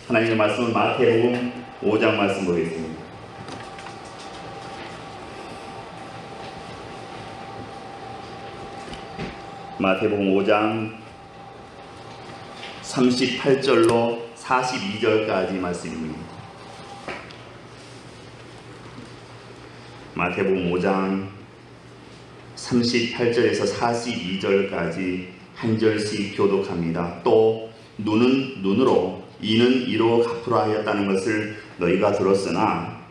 하나님의 말씀은 마태복음 5장 말씀 보겠습니다. 마태복음 5장 38절로 42절까지 말씀입니다. 마태복음 5장 38절에서 42절까지 한 절씩 교독합니다. 또 눈은 눈으로 이는 이로 갚으라 하였다는 것을 너희가 들었으나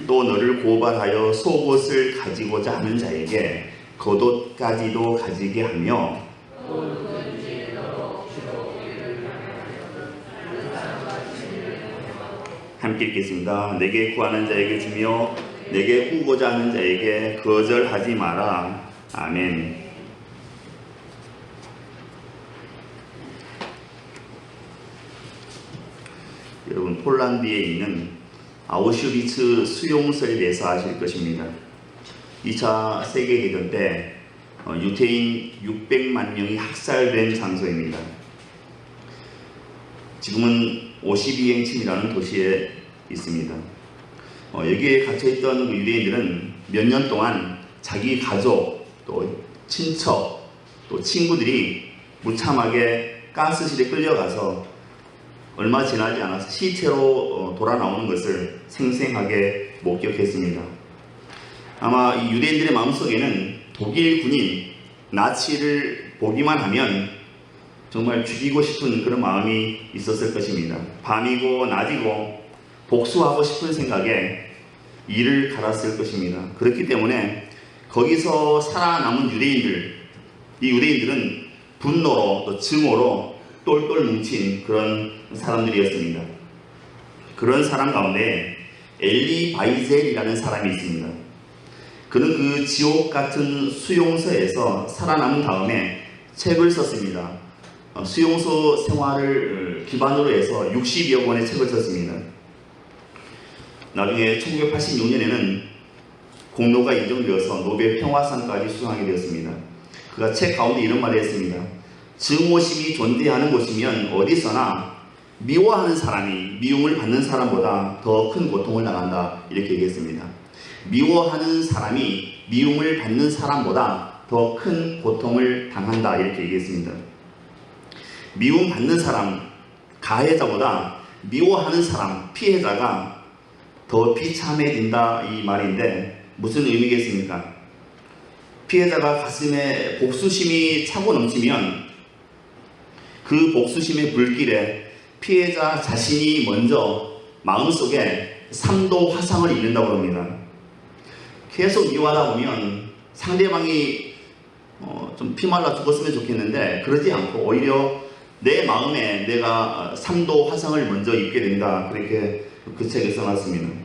또 너를 고발하여 속옷을 가지고자 하는 자에게 겉옷까지도 가지게 하며 함께 읽겠습니다. 내게 구하는 자에게 주며 내게 구고자 하는 자에게 거절하지 마라. 아멘. 여러분, 폴란드에 있는 아우슈비츠 수용소에 대해서 아실 것입니다. 2차 세계대전 때 유태인 600만 명이 학살된 장소입니다. 지금은 오시비행침이라는 도시에 있습니다. 여기에 갇혀있던 그 유대인들은 몇 년 동안 자기 가족, 또 친척, 또 친구들이 무참하게 가스실에 끌려가서 얼마 지나지 않아서 시체로 돌아 나오는 것을 생생하게 목격했습니다. 아마 이 유대인들의 마음속에는 독일 군인, 나치를 보기만 하면 정말 죽이고 싶은 그런 마음이 있었을 것입니다. 밤이고 낮이고 복수하고 싶은 생각에 이를 갈았을 것입니다. 그렇기 때문에 거기서 살아남은 유대인들, 이 유대인들은 분노로 또 증오로 똘똘 뭉친 그런 사람들이었습니다. 그런 사람 가운데 엘리 바이젤이라는 사람이 있습니다. 그는 그 지옥 같은 수용소에서 살아남은 다음에 책을 썼습니다. 수용소 생활을 기반으로 해서 60여 권의 책을 썼습니다. 나중에 1986년에는 공로가 인정되어서 노벨 평화상까지 수상하게 되었습니다. 그가 책 가운데 이런 말을 했습니다. 증오심이 존재하는 곳이면 어디서나 미워하는 사람이 미움을 받는 사람보다 더 큰 고통을 당한다, 이렇게 얘기했습니다. 미워하는 사람이 미움을 받는 사람보다 더 큰 고통을 당한다, 이렇게 얘기했습니다. 미움 받는 사람, 가해자보다 미워하는 사람, 피해자가 더 비참해진다, 이 말인데 무슨 의미겠습니까? 피해자가 가슴에 복수심이 차고 넘치면 그 복수심의 불길에 피해자 자신이 먼저 마음속에 3도 화상을 입는다고 합니다. 계속 미워하다 보면 상대방이 좀 피말라 죽었으면 좋겠는데 그러지 않고 오히려 내 마음에 내가 3도 화상을 먼저 입게 된다, 그렇게 그 책에 써놨습니다.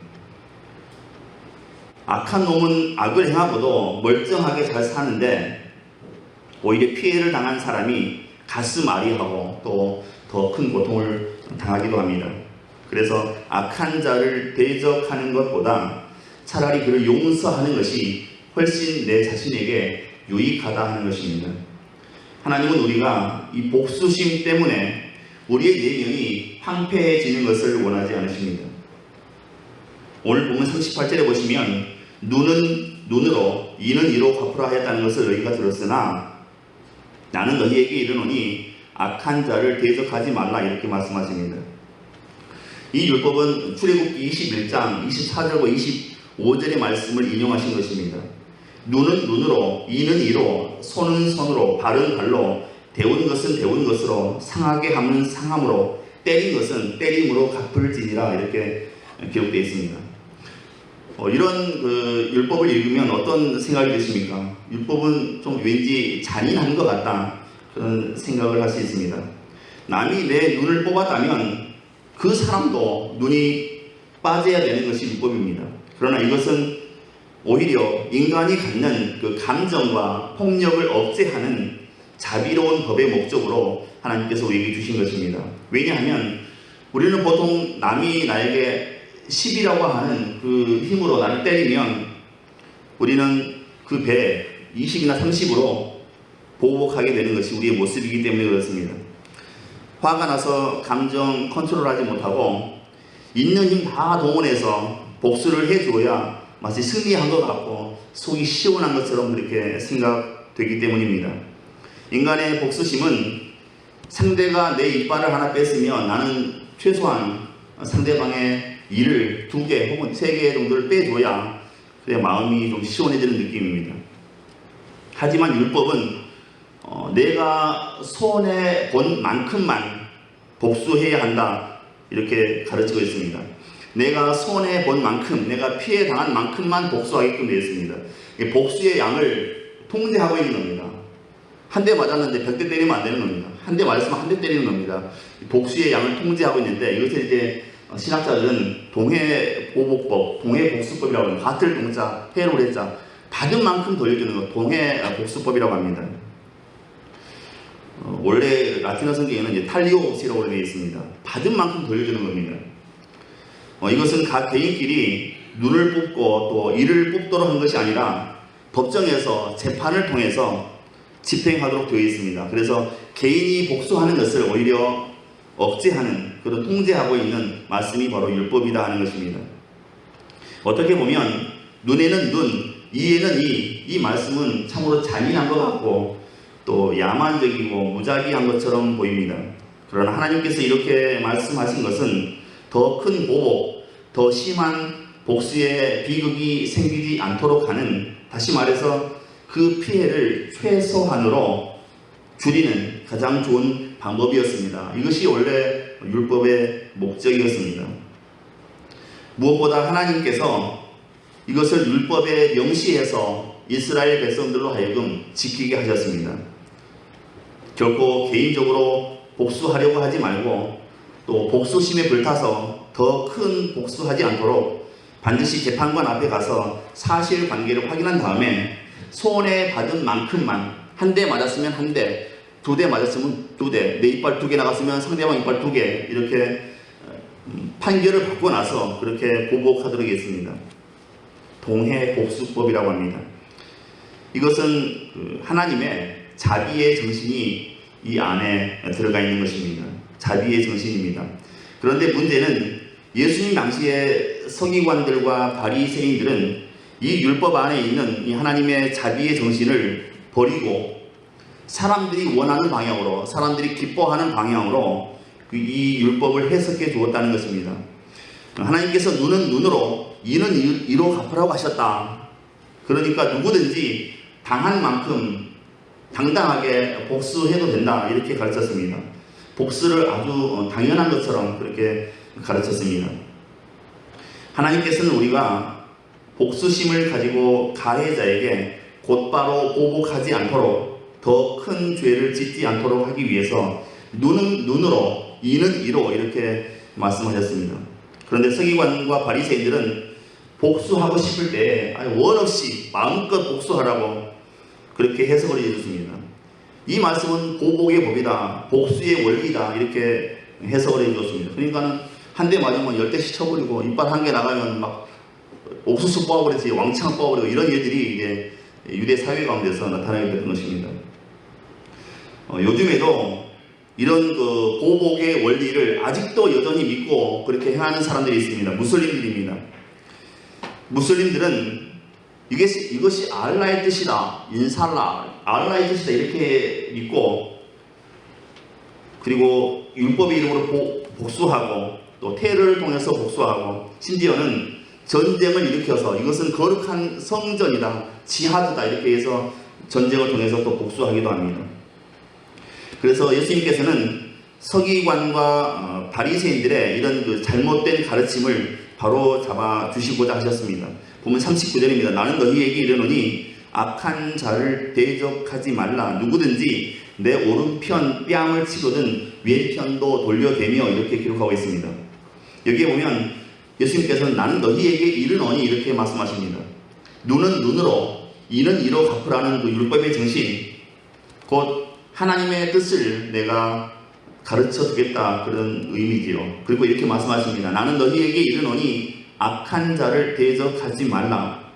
악한 놈은 악을 행하고도 멀쩡하게 잘 사는데 오히려 피해를 당한 사람이 가슴 아리하고 또 더 큰 고통을 당하기도 합니다. 그래서 악한 자를 대적하는 것보다 차라리 그를 용서하는 것이 훨씬 내 자신에게 유익하다 하는 것입니다. 하나님은 우리가 이 복수심 때문에 우리의 내면이 황폐해지는 것을 원하지 않으십니다. 오늘 보면 38절에 보시면 눈은 눈으로 이는 이로 갚으라 하였다는 것을 너희가 들었으나 나는 너희에게 이르노니 악한 자를 대적하지 말라, 이렇게 말씀하십니다. 이 율법은 출애굽기 21장 24절과 25절의 말씀을 인용하신 것입니다. 눈은 눈으로, 이는 이로, 손은 손으로, 발은 발로, 데운 것은 데운 것으로, 상하게 함은 상함으로, 때린 것은 때림으로 갚을지니라, 이렇게 기록되어 있습니다. 이런 그 율법을 읽으면 어떤 생각이 드십니까? 율법은 좀 왠지 잔인한 것 같다, 그런 생각을 할 수 있습니다. 남이 내 눈을 뽑았다면 그 사람도 눈이 빠져야 되는 것이 율법입니다. 그러나 이것은 오히려 인간이 갖는 그 감정과 폭력을 억제하는 자비로운 법의 목적으로 하나님께서 우리에게 주신 것입니다. 왜냐하면 우리는 보통 남이 나에게 10이라고 하는 그 힘으로 나를 때리면 우리는 그 배 20이나 30으로 보복하게 되는 것이 우리의 모습이기 때문에 그렇습니다. 화가 나서 감정 컨트롤하지 못하고 있는 힘 다 동원해서 복수를 해줘야 마치 승리한 것 같고 속이 시원한 것처럼 그렇게 생각되기 때문입니다. 인간의 복수심은 상대가 내 이빨을 하나 뺐으면 나는 최소한 상대방의 이를 2개 혹은 3개 정도를 빼줘야 그래 마음이 좀 시원해지는 느낌입니다. 하지만 율법은 내가 손해본 만큼만 복수해야 한다 이렇게 가르치고 있습니다. 내가 손해본 만큼, 내가 피해당한 만큼만 복수하게끔 되어 있습니다. 복수의 양을 통제하고 있는 겁니다. 한 대 맞았는데 100대 때리면 안 되는 겁니다. 한 대 맞았으면 한 대 때리는 겁니다. 복수의 양을 통제하고 있는데 이것을 이제 신학자들은 동해보복법, 동해복수법이라고 합니다. 같을 동자, 해를 해자, 받은 만큼 돌려주는 것, 동해복수법이라고 합니다. 원래 라틴어 성경에는 이제 탈리오시라고 되어 있습니다. 받은 만큼 돌려주는 겁니다. 이것은 각 개인끼리 눈을 뽑고 또 이를 뽑도록 한 것이 아니라 법정에서 재판을 통해서 집행하도록 되어 있습니다. 그래서 개인이 복수하는 것을 오히려 억제하는 그런 통제하고 있는 말씀이 바로 율법이다 하는 것입니다. 어떻게 보면 눈에는 눈, 이에는 이 말씀은 참으로 잔인한 것 같고 또 야만적이고 무자비한 것처럼 보입니다. 그러나 하나님께서 이렇게 말씀하신 것은 더 큰 보복, 더 심한 복수의 비극이 생기지 않도록 하는, 다시 말해서 그 피해를 최소한으로 줄이는 가장 좋은 방법이었습니다. 이것이 원래 율법의 목적이었습니다. 무엇보다 하나님께서 이것을 율법에 명시해서 이스라엘 백성들로 하여금 지키게 하셨습니다. 결코 개인적으로 복수하려고 하지 말고 또 복수심에 불타서 더 큰 복수하지 않도록 반드시 재판관 앞에 가서 사실관계를 확인한 다음에 손해받은 만큼만, 한 대 맞았으면 한 대, 2대 맞았으면 2대, 내 이빨 2개 나갔으면 상대방 이빨 2개 이렇게 판결을 받고 나서 그렇게 보복하도록 했습니다. 동해복수법이라고 합니다. 이것은 하나님의 자비의 정신이 이 안에 들어가 있는 것입니다. 자비의 정신입니다. 그런데 문제는 예수님 당시의 서기관들과 바리새인들은 이 율법 안에 있는 이 하나님의 자비의 정신을 버리고 사람들이 원하는 방향으로, 사람들이 기뻐하는 방향으로 이 율법을 해석해 주었다는 것입니다. 하나님께서 눈은 눈으로, 이는 이로 갚으라고 하셨다. 그러니까 누구든지 당한 만큼 당당하게 복수해도 된다 이렇게 가르쳤습니다. 복수를 아주 당연한 것처럼 그렇게 가르쳤습니다. 하나님께서는 우리가 복수심을 가지고 가해자에게 곧바로 보복하지 않도록, 더 큰 죄를 짓지 않도록 하기 위해서 눈은 눈으로, 이는 이로 이렇게 말씀하셨습니다. 그런데 서기관과 바리새인들은 복수하고 싶을 때 원 없이 마음껏 복수하라고 그렇게 해석을 해줬습니다. 이 말씀은 보복의 법이다, 복수의 원리다 이렇게 해석을 해줬습니다. 그러니까는 한 대 맞으면 10대씩 쳐버리고 이빨 한 개 나가면 막 옥수수 뽑아버리지, 왕창 뽑아버리고 이런 일들이 이제 유대 사회 가운데서 나타나게 되는 것입니다. 요즘에도 이런 그 보복의 원리를 아직도 여전히 믿고 그렇게 행하는 사람들이 있습니다. 무슬림들입니다. 무슬림들은 이것이 알라의 뜻이다, 인살라, 알라의 뜻이다 이렇게 믿고, 그리고 율법의 이름으로 복수하고 또 테러를 통해서 복수하고, 심지어는 전쟁을 일으켜서 이것은 거룩한 성전이다, 지하드다 이렇게 해서 전쟁을 통해서 또 복수하기도 합니다. 그래서 예수님께서는 서기관과 바리새인들의 이런 그 잘못된 가르침을 바로 잡아 주시고자 하셨습니다. 보면 39절입니다. 나는 너희에게 이르노니 악한 자를 대적하지 말라. 누구든지 내 오른편 뺨을 치거든 왼편도 돌려대며 이렇게 기록하고 있습니다. 여기에 보면 예수님께서는 나는 너희에게 이르노니 이렇게 말씀하십니다. 눈은 눈으로, 이는 이로 갚으라는 그 율법의 정신, 곧 하나님의 뜻을 내가 가르쳐 주겠다 그런 의미지요. 그리고 이렇게 말씀하십니다. 나는 너희에게 이르노니 악한 자를 대적하지 말라.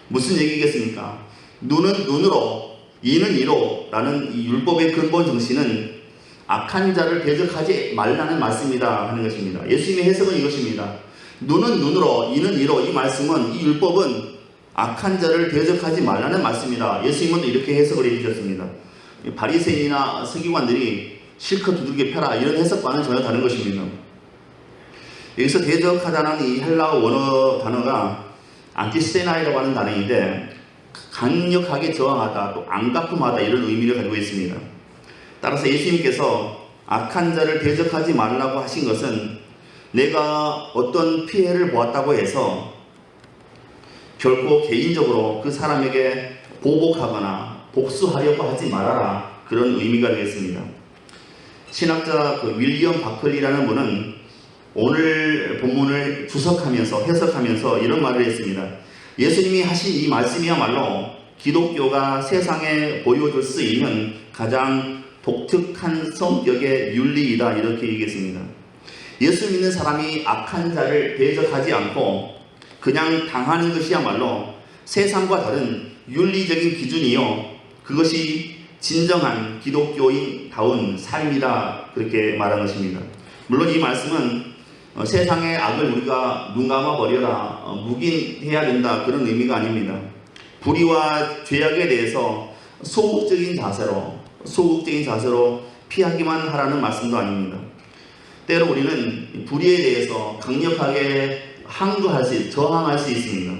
무슨 얘기겠습니까? 눈은 눈으로, 이는 이로 라는 이 율법의 근본 정신은 악한 자를 대적하지 말라는 말씀이다 하는 것입니다. 예수님의 해석은 이것입니다. 눈은 눈으로, 이는 이로, 이 말씀은, 이 율법은 악한 자를 대적하지 말라는 말씀이다. 예수님은 이렇게 해석을 해주셨습니다. 바리새인이나 서기관들이 실컷 두들겨 펴라 이런 해석과는 전혀 다른 것입니다. 여기서 대적하다는 이 헬라어 원어 단어가 안티세나이라고 하는 단어인데 강력하게 저항하다, 또 안가품하다 이런 의미를 가지고 있습니다. 따라서 예수님께서 악한 자를 대적하지 말라고 하신 것은 내가 어떤 피해를 보았다고 해서 결코 개인적으로 그 사람에게 보복하거나 복수하려고 하지 말아라, 그런 의미가 되겠습니다. 신학자 윌리엄 바클리라는 분은 오늘 본문을 주석하면서 해석하면서 이런 말을 했습니다. 예수님이 하신 이 말씀이야말로 기독교가 세상에 보여줄 수 있는 가장 독특한 성격의 윤리이다, 이렇게 얘기했습니다. 예수 믿는 사람이 악한 자를 대적하지 않고 그냥 당하는 것이야말로 세상과 다른 윤리적인 기준이요, 그것이 진정한 기독교인다운 삶이다, 그렇게 말한 것입니다. 물론 이 말씀은 세상의 악을 우리가 눈 감아 버려라, 묵인해야 된다, 그런 의미가 아닙니다. 불의와 죄악에 대해서 소극적인 자세로 피하기만 하라는 말씀도 아닙니다. 때로 우리는 불의에 대해서 강력하게 저항할 수 있습니다.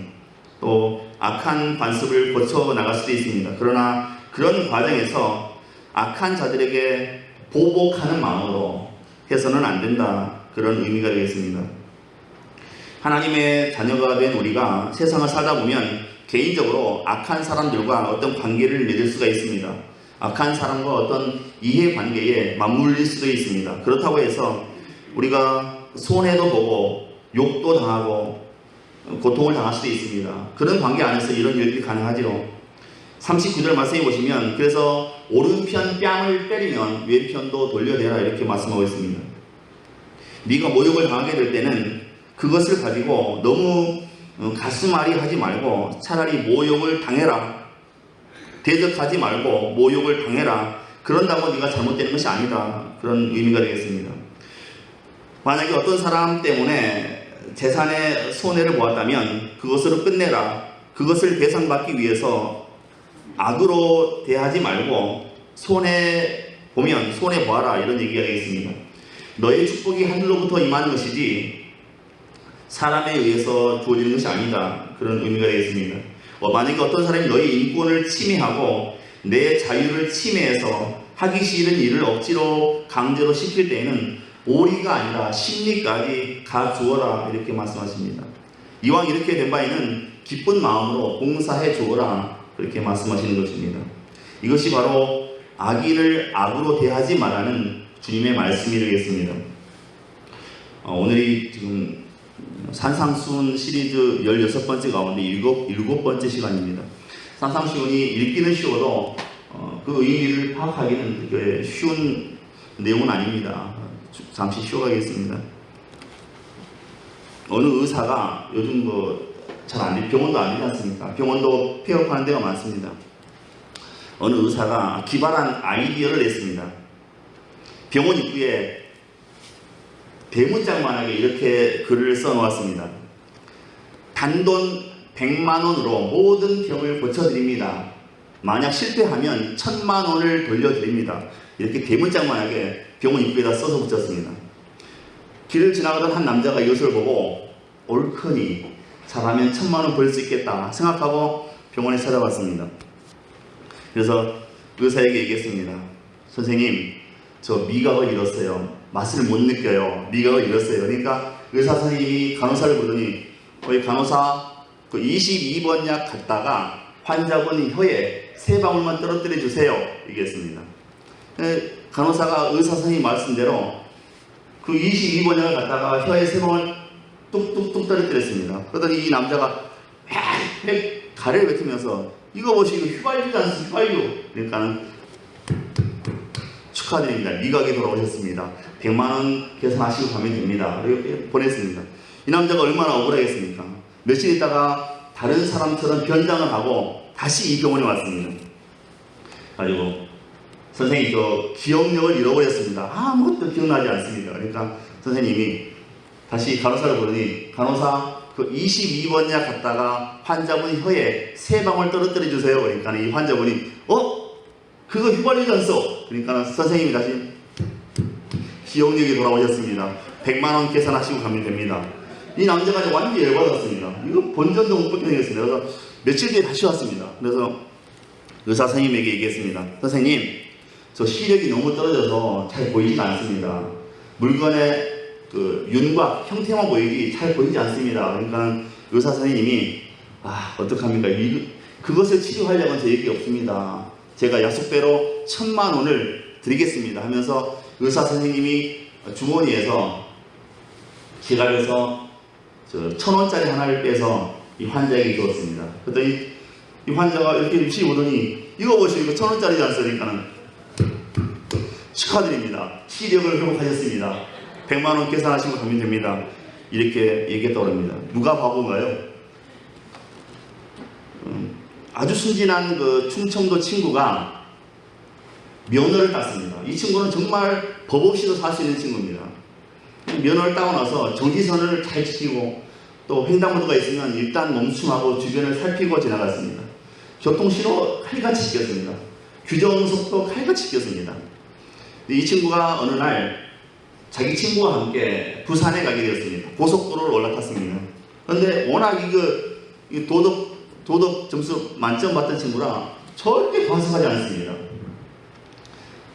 또 악한 관습을 고쳐 나갈 수도 있습니다. 그러나 그런 과정에서 악한 자들에게 보복하는 마음으로 해서는 안 된다, 그런 의미가 되겠습니다. 하나님의 자녀가 된 우리가 세상을 살다 보면 개인적으로 악한 사람들과 어떤 관계를 맺을 수가 있습니다. 악한 사람과 어떤 이해관계에 맞물릴 수도 있습니다. 그렇다고 해서 우리가 손해도 보고 욕도 당하고 고통을 당할 수도 있습니다. 그런 관계 안에서 이런 일들이 가능하죠. 39절 말씀해 보시면, 그래서 오른편 뺨을 때리면 왼편도 돌려대라, 이렇게 말씀하고 있습니다. 네가 모욕을 당하게 될 때는 그것을 가지고 너무 가슴앓이 하지 말고 차라리 모욕을 당해라, 대적하지 말고 모욕을 당해라. 그런다고 네가 잘못되는 것이 아니다, 그런 의미가 되겠습니다. 만약에 어떤 사람 때문에 재산에 손해를 보았다면 그것으로 끝내라. 그것을 배상받기 위해서 악으로 대하지 말고 손해 보면 손해 보아라, 이런 얘기가 되겠습니다. 너의 축복이 하늘로부터 임하는 것이지 사람에 의해서 주어지는 것이 아니다, 그런 의미가 되겠습니다. 만약에 어떤 사람이 너의 인권을 침해하고 내 자유를 침해해서 하기 싫은 일을 억지로 강제로 시킬 때에는 오리가 아니라 심리까지 가주어라, 이렇게 말씀하십니다. 이왕 이렇게 된 바에는 기쁜 마음으로 봉사해 주어라, 그렇게 말씀하시는 것입니다. 이것이 바로 악인을 악으로 대하지 말라는 주님의 말씀이 되겠습니다. 오늘이 지금 산상수훈 시리즈 16번째 가운데 7번째 시간입니다. 산상수훈이 읽기는 쉬워도 그 의미를 파악하기는 그렇게 쉬운 내용은 아닙니다. 잠시 쉬어가겠습니다. 어느 의사가 요즘 잘 안 돼, 병원도 안 되지 않습니까? 병원도 폐업하는 데가 많습니다. 어느 의사가 기발한 아이디어를 냈습니다. 병원 입구에 대문짝만하게 이렇게 글을 써놓았습니다. 단돈 100만 원으로 모든 병을 고쳐드립니다. 만약 실패하면 1000만 원을 돌려드립니다. 이렇게 대문짝만하게 병원 입구에다 써서 붙였습니다. 길을 지나가던 한 남자가 이것을 보고 옳거니 잘하면 1000만 원 벌 수 있겠다 생각하고 병원에 찾아왔습니다. 그래서 의사에게 얘기했습니다. 선생님, 저 미각을 잃었어요. 맛을 못 느껴요. 미각을 잃었어요. 그러니까 의사 선생님이 간호사를 부르더니 거기 간호사 22번 약 갔다가 환자분 혀에 3방울만 떨어뜨려 주세요, 얘기했습니다. 간호사가 의사 선생님 말씀대로 그 22번 약을 갖다가 혀에 3방울 뚝뚝뚝 떨어뜨렸습니다. 그러더니 이 남자가 막 가래를 뱉으면서 이거 보시고 휘발유지 않습니까? 휘발유. 그러니까는 축하드립니다. 미각이 돌아오셨습니다. 100만 원 계산하시고 가면 됩니다. 이렇게 보냈습니다. 이 남자가 얼마나 억울하겠습니까? 며칠 있다가 다른 사람처럼 변장을 하고 다시 이 병원에 왔습니다. 가지고 선생님 저 기억력을 잃어버렸습니다. 아무것도 기억나지 않습니다. 그러니까 선생님이 다시 간호사를 부르니 간호사 그 22번약 갔다가 환자분 혀에 3방울 떨어뜨려 주세요. 그러니까 이 환자분이 그거 휘발유지 않소? 그러니까 선생님이 다시 기억력이 돌아오셨습니다. 100만원 계산하시고 가면 됩니다. 이 남자가 완전히 열받았습니다. 이거 본전도 못 받게 생겼습니다. 그래서 며칠 뒤에 다시 왔습니다. 그래서 의사 선생님에게 얘기했습니다. 선생님, 저 시력이 너무 떨어져서 잘 보이지가 않습니다. 물건의 그 윤곽, 형태만 보이지 잘 보이지 않습니다. 그러니까 의사 선생님이 어떡합니까? 그것을 치료하려면 제 얘기 없습니다. 제가 약속대로 1000만원을 드리겠습니다 하면서 의사 선생님이 주머니에서 지갑에서 1000원짜리 하나를 빼서 이 환자에게 주었습니다. 그랬더니 이 환자가 이렇게 입시 보더니 이거 보시고 이거 1000원짜리지 않습니까는 축하드립니다. 시력을 회복하셨습니다. 100만원 계산하시고 가면 됩니다. 이렇게 얘기했다고 합니다. 누가 바본가요? 아주 순진한 그 충청도 친구가 면허를 땄습니다. 이 친구는 정말 법 없이도 살 수 있는 친구입니다. 면허를 따고 나서 정지선을 잘 지키고 또 횡단보도가 있으면 일단 멈춤하고 주변을 살피고 지나갔습니다. 교통신호 칼같이 지켰습니다. 규정속도 칼같이 지켰습니다. 이 친구가 어느 날 자기 친구와 함께 부산에 가게 되었습니다. 고속도로를 올라탔습니다. 그런데 워낙 도덕 점수 만점 받던 친구라 절대 과속하지 않습니다.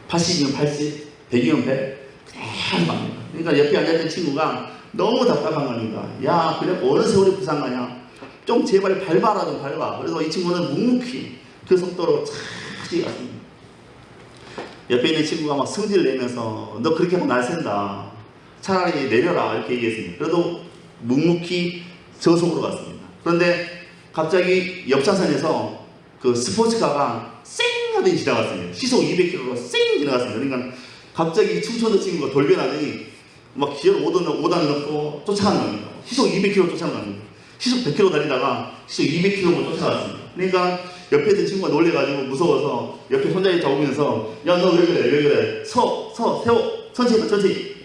80이면 80, 100이면 100, 그냥 갑니다. 그러니까 옆에 앉았던 친구가 너무 답답한 겁니다. 야, 그래 어느 세월에 부산 가냐? 좀 제발 밟아라, 좀 밟아. 그래서 이 친구는 묵묵히 그 속도로 차지 갔습니다. 옆에 있는 친구가 막 성질 내면서 너 그렇게 하면 날 샌다. 차라리 내려라 이렇게 얘기했습니다. 그래도 묵묵히 저속으로 갔습니다. 그런데 갑자기 옆차선에서 그 스포츠카가 쌩 하더니 지나갔습니다. 시속 200km로 쌩 지나갔습니다. 그러니까 갑자기 충청도 친구가 돌변하더니 막 기어를 5단 넣고 쫓아가는 겁니다. 시속 200km 쫓아가는 겁니다. 시속 100km 달리다가 시속 200km 쫓아갔습니다. 그러니까 옆에 있는 친구가 놀래가지고 무서워서 옆에 손잡이 잡으면서 야, 너 왜 그래? 세워, 천천히.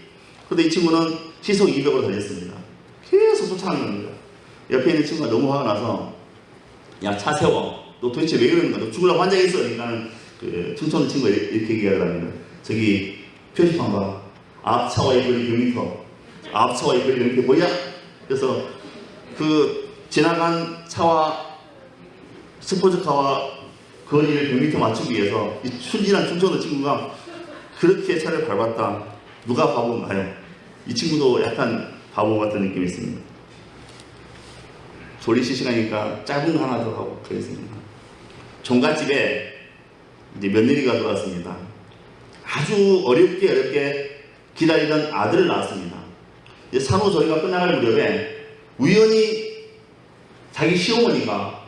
그런데 이 친구는 시속 200으로 달렸습니다. 계속 쫓아가는 겁니다. 옆에 있는 친구가 너무 화가 나서 야, 차 세워. 너 도대체 왜 그러는 거야? 너 죽으려고 환장했어. 그러니까 그 충청도 친구가 이렇게 얘기하려 합니다. 저기 표지판 봐. 앞차와의 거리 100m. 앞차와의 거리 100m 뭐야? 그래서 그 지나간 차와 스포츠카와 거리를 100m 맞추기 위해서 이 순진한 충청도 친구가 그렇게 차를 밟았다. 누가 바보인가요? 이 친구도 약간 바보 같은 느낌이 있습니다. 조리실 시간이니까 짧은 거 하나 더 하고 그랬습니다. 종갓집에 이제 며느리가 들어왔습니다. 아주 어렵게 기다리던 아들을 낳았습니다. 이제 산후조리가 끝나갈 무렵에 우연히 자기 시어머니가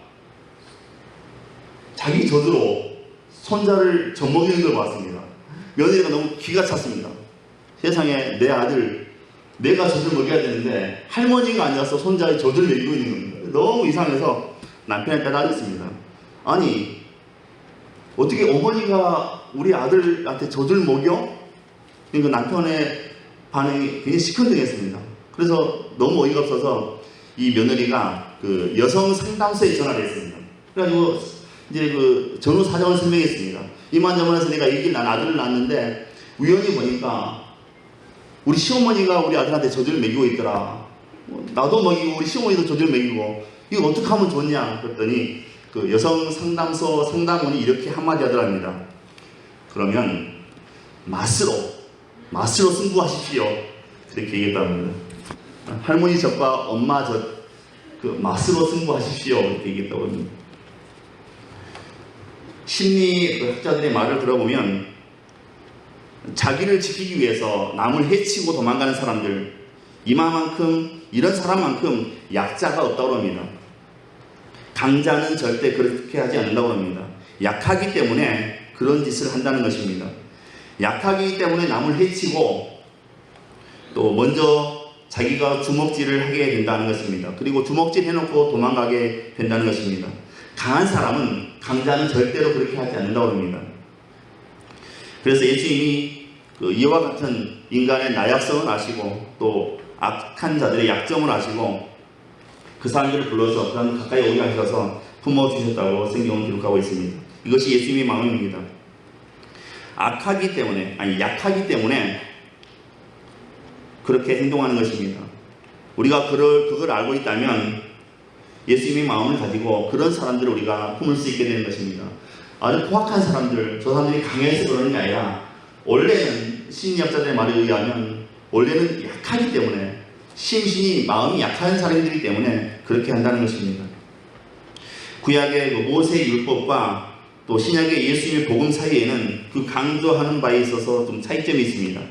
자기 젖으로 손자를 젖먹이는 걸 봤습니다. 며느리가 너무 기가 찼습니다. 세상에 내 아들 내가 젖을 먹여야 되는데 할머니가 아니라서 손자의 젖을 먹이고 있는 겁니다. 너무 이상해서 남편한테 따졌습니다. 아니 어떻게 어머니가 우리 아들한테 젖을 먹여? 그러니까 남편의 반응이 굉장히 시큰둥했습니다. 그래서 너무 어이가 없어서 이 며느리가 그 여성 상담소에 전화를 했습니다. 그래가지고 이제 그 전후 사정을 설명했습니다. 이만저만해서 내가 난 아들을 낳았는데 우연히 보니까 우리 시어머니가 우리 아들한테 젖을 먹이고 있더라. 나도 먹이고 우리 시어머니도 젖을 먹이고 이거 어떻게 하면 좋냐? 그랬더니 그 여성 상담소 상담원이 이렇게 한마디 하더랍니다. 그러면 맛으로 승부하십시오. 그렇게 얘기했답니다. 할머니 젖과 엄마 젖 그 맛으로 승부하십시오. 이렇게 얘기했다고 합니다. 심리학자들의 말을 들어보면 자기를 지키기 위해서 남을 해치고 도망가는 사람들 이런 사람만큼 약자가 없다고 합니다. 강자는 절대 그렇게 하지 않는다고 합니다. 약하기 때문에 그런 짓을 한다는 것입니다. 약하기 때문에 남을 해치고 또 먼저 자기가 주먹질을 하게 된다는 것입니다. 그리고 주먹질 해놓고 도망가게 된다는 것입니다. 강한 사람은 강자는 절대로 그렇게 하지 않는다고 합니다. 그래서 예수님이 이와 같은 인간의 나약성을 아시고 또 악한 자들의 약점을 아시고 그 사람들을 불러서 그 사람 가까이 오게 하셔서 품어주셨다고 성경은 기록하고 있습니다. 이것이 예수님의 마음입니다. 약하기 때문에 그렇게 행동하는 것입니다. 우리가 그걸 알고 있다면 예수님의 마음을 가지고 그런 사람들을 우리가 품을 수 있게 되는 것입니다. 아주 포악한 사람들, 저 사람들이 강해서 그러는 게 아니라 원래는 심리학자들의 말에 의하면 원래는 약하기 때문에 심신이 마음이 약한 사람들이기 때문에 그렇게 한다는 것입니다. 구약의 모세의 율법과 또 신약의 예수님의 복음 사이에는 그 강조하는 바에 있어서 좀 차이점이 있습니다.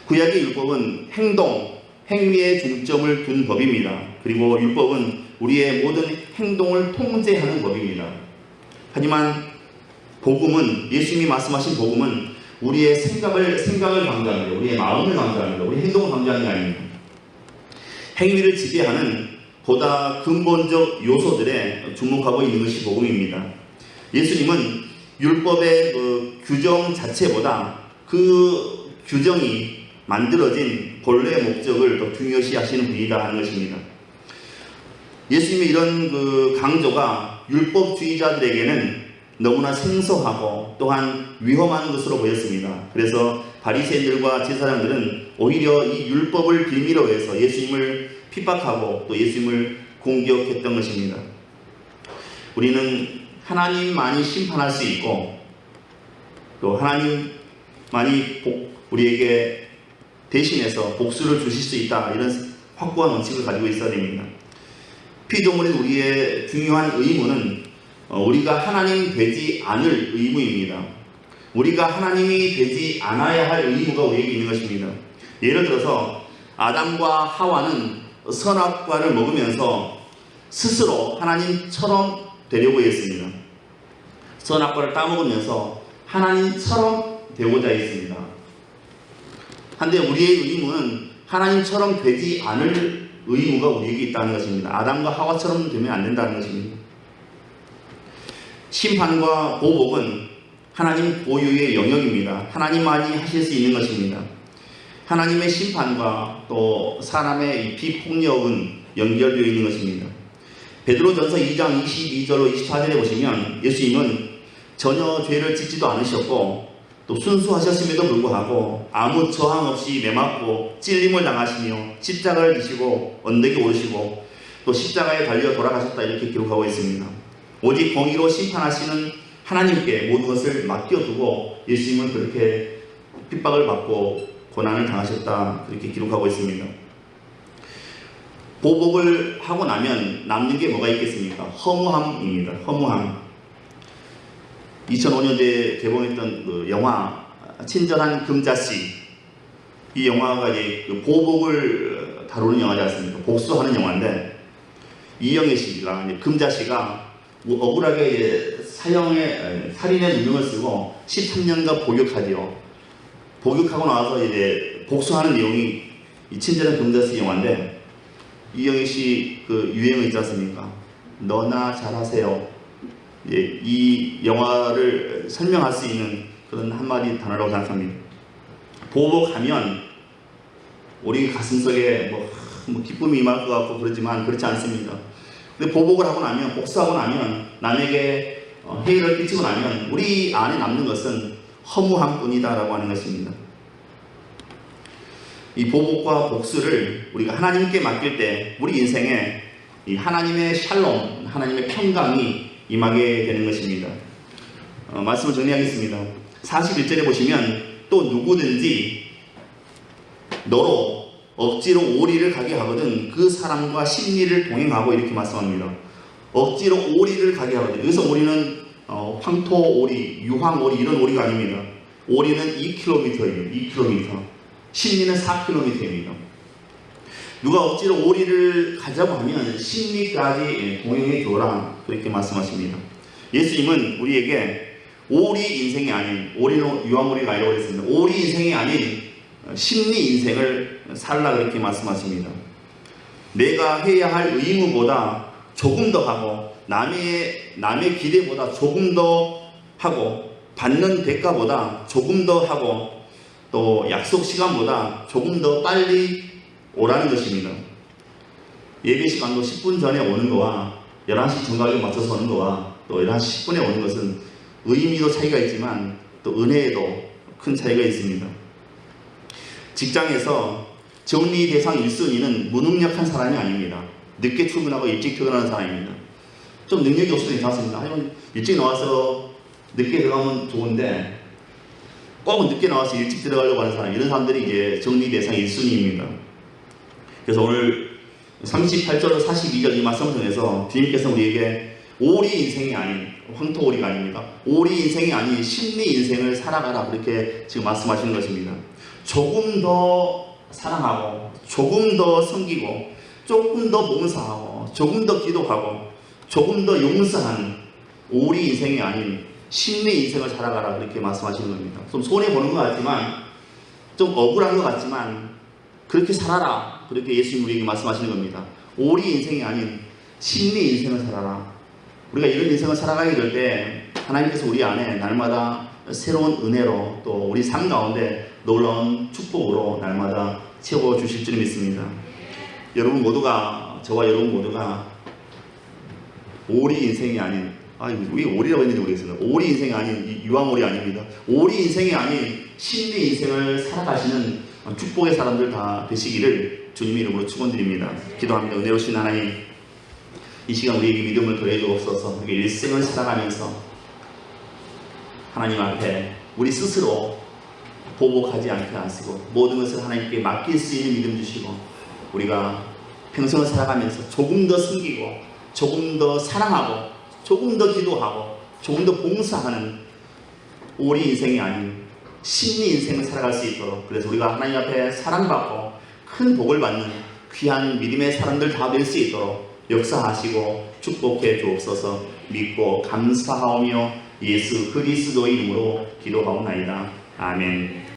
구약의 율법은 행위에 중점을 둔 법입니다. 그리고 율법은 우리의 모든 행동을 통제하는 법입니다. 하지만 복음은, 예수님이 말씀하신 복음은 우리의 생각을 강조합니다. 우리의 마음을 강조합니다. 우리의 행동을 강조하는 게 아닙니다. 행위를 지배하는 보다 근본적 요소들에 주목하고 있는 것이 복음입니다. 예수님은 율법의 규정 자체보다 그 규정이 만들어진 본래의 목적을 더 중요시 하시는 분이다 하는 것입니다. 예수님의 이런 강조가 율법주의자들에게는 너무나 생소하고 또한 위험한 것으로 보였습니다. 그래서 바리새인들과 제사장들은 오히려 이 율법을 빌미로 해서 예수님을 핍박하고 또 예수님을 공격했던 것입니다. 우리는 하나님만이 심판할 수 있고 또 하나님만이 우리에게 대신해서 복수를 주실 수 있다, 이런 확고한 원칙을 가지고 있어야 됩니다. 피조물인 우리의 중요한 의무는 우리가 하나님 되지 않을 의무입니다. 우리가 하나님이 되지 않아야 할 의무가 우리에게 있는 것입니다. 예를 들어서 아담과 하와는 선악과를 먹으면서 스스로 하나님처럼 되려고 했습니다. 선악과를 따먹으면서 하나님처럼 되고자 했습니다. 한데 우리의 의무는 하나님처럼 되지 않을 의무가 우리에게 있다는 것입니다. 아담과 하와처럼 되면 안 된다는 것입니다. 심판과 보복은 하나님 고유의 영역입니다. 하나님만이 하실 수 있는 것입니다. 하나님의 심판과 또 사람의 이 비폭력은 연결되어 있는 것입니다. 베드로전서 2장 22절로 24절에 보시면 예수님은 전혀 죄를 짓지도 않으셨고 또 순수하셨음에도 불구하고 아무 저항 없이 매맞고 찔림을 당하시며 십자가를 지시고 언덕에 오르시고 또 십자가에 달려 돌아가셨다, 이렇게 기록하고 있습니다. 오직 공의로 심판하시는 하나님께 모든 것을 맡겨두고 예수님은 그렇게 핍박을 받고 고난을 당하셨다, 그렇게 기록하고 있습니다. 보복을 하고 나면 남는 게 뭐가 있겠습니까? 허무함입니다. 허무함. 2005년도에 개봉했던 영화 친절한 금자씨, 이 영화가 이제 보복을 다루는 영화지 않습니까? 복수하는 영화인데 이영애 씨가 금자씨가 억울하게 이제 살인의 누명을 쓰고 13년간 복역하지요. 복역하고 나와서 이제 복수하는 내용이 이 친절한 금자씨 영화인데 이영애 씨 유행어 있지 않습니까? 너나 잘하세요. 예, 이 영화를 설명할 수 있는 그런 한마디 단어라고 생각합니다. 보복하면 우리 가슴속에 뭐 기쁨이 임할 것 같고 그러지만 그렇지 않습니다. 근데 보복을 하고 나면, 복수하고 나면, 남에게 해를 끼치고 나면 우리 안에 남는 것은 허무함 뿐이다라고 하는 것입니다. 이 보복과 복수를 우리가 하나님께 맡길 때 우리 인생에 이 하나님의 샬롬, 하나님의 평강이 임하게 되는 것입니다. 말씀을 정리하겠습니다. 41절에 보시면 또 누구든지 너로 억지로 오리를 가게 하거든 그 사람과 심리를 동행하고, 이렇게 말씀합니다. 억지로 오리를 가게 하거든. 여기서 오리는 황토 오리, 유황 오리, 이런 오리가 아닙니다. 오리는 2km예요. 2km. 심리는 4km입니다. 누가 억지로 오리를 가자고 하면 심리까지 동행해 줘라, 그렇게 말씀하십니다. 예수님은 우리에게 오리 인생이 아닌, 오리는 유황오리가 아니라고 했습니다. 오리 인생이 아닌 심리 인생을 살라, 그렇게 말씀하십니다. 내가 해야 할 의무보다 조금 더 하고 남의 기대보다 조금 더 하고 받는 대가보다 조금 더 하고 또 약속 시간보다 조금 더 빨리 오라는 것입니다. 예배 시간도 10분 전에 오는 거와 11시 정각에 맞춰서 오는 거와 또 11시 10분에 오는 것은 의미도 차이가 있지만 또 은혜에도 큰 차이가 있습니다. 직장에서 정리 대상 1순위는 무능력한 사람이 아닙니다. 늦게 출근하고 일찍 퇴근하는 사람입니다. 좀 능력이 없어도 괜찮습니다. 하지만 일찍 나와서 늦게 들어가면 좋은데 꼭 늦게 나와서 일찍 들어가려고 하는 사람, 이런 사람들이 이제 정리 대상 1순위입니다. 그래서 오늘 38절 42절 이 말씀을 통해서 주님께서 우리에게 오리 인생이 아닌, 황토오리가 아닙니다. 오리 인생이 아닌 심리 인생을 살아가라, 그렇게 지금 말씀하시는 것입니다. 조금 더 사랑하고 조금 더 섬기고 조금 더 봉사하고 조금 더 기도하고 조금 더 용서하는 오리 인생이 아닌 심리 인생을 살아가라, 그렇게 말씀하시는 겁니다. 좀 손해보는 것 같지만 좀 억울한 것 같지만 그렇게 살아라, 그렇게 예수님 우리에게 말씀하시는 겁니다. 오리 인생이 아닌 심리 인생을 살아라. 우리가 이런 인생을 살아가게 될 때 하나님께서 우리 안에 날마다 새로운 은혜로 또 우리 삶 가운데 놀라운 축복으로 날마다 채워주실 줄 믿습니다. 여러분 모두가, 저와 여러분 모두가 오리 인생이 아닌, 왜 오리라고 했는지 모르겠어요. 오리 인생이 아닌, 유황오리 아닙니다. 오리 인생이 아닌 심리 인생을 살아가시는 축복의 사람들 다 되시기를 주님의 이름으로 축원드립니다. 기도합니다. 은혜로우신 하나님, 이 시간 우리에게 믿음을 더해 주옵소서. 우리 일생을 살아가면서 하나님 앞에 우리 스스로 보복하지 않게 하시고 모든 것을 하나님께 맡길 수 있는 믿음 주시고 우리가 평생을 살아가면서 조금 더 섬기고 조금 더 사랑하고 조금 더 기도하고 조금 더 봉사하는 오리 인생이 아닌 심리 인생을 살아갈 수 있도록, 그래서 우리가 하나님 앞에 사랑받고 큰 복을 받는 귀한 믿음의 사람들 다 될 수 있도록 역사하시고 축복해 주옵소서. 믿고 감사하오며 예수 그리스도의 이름으로 기도하옵나이다. 아멘.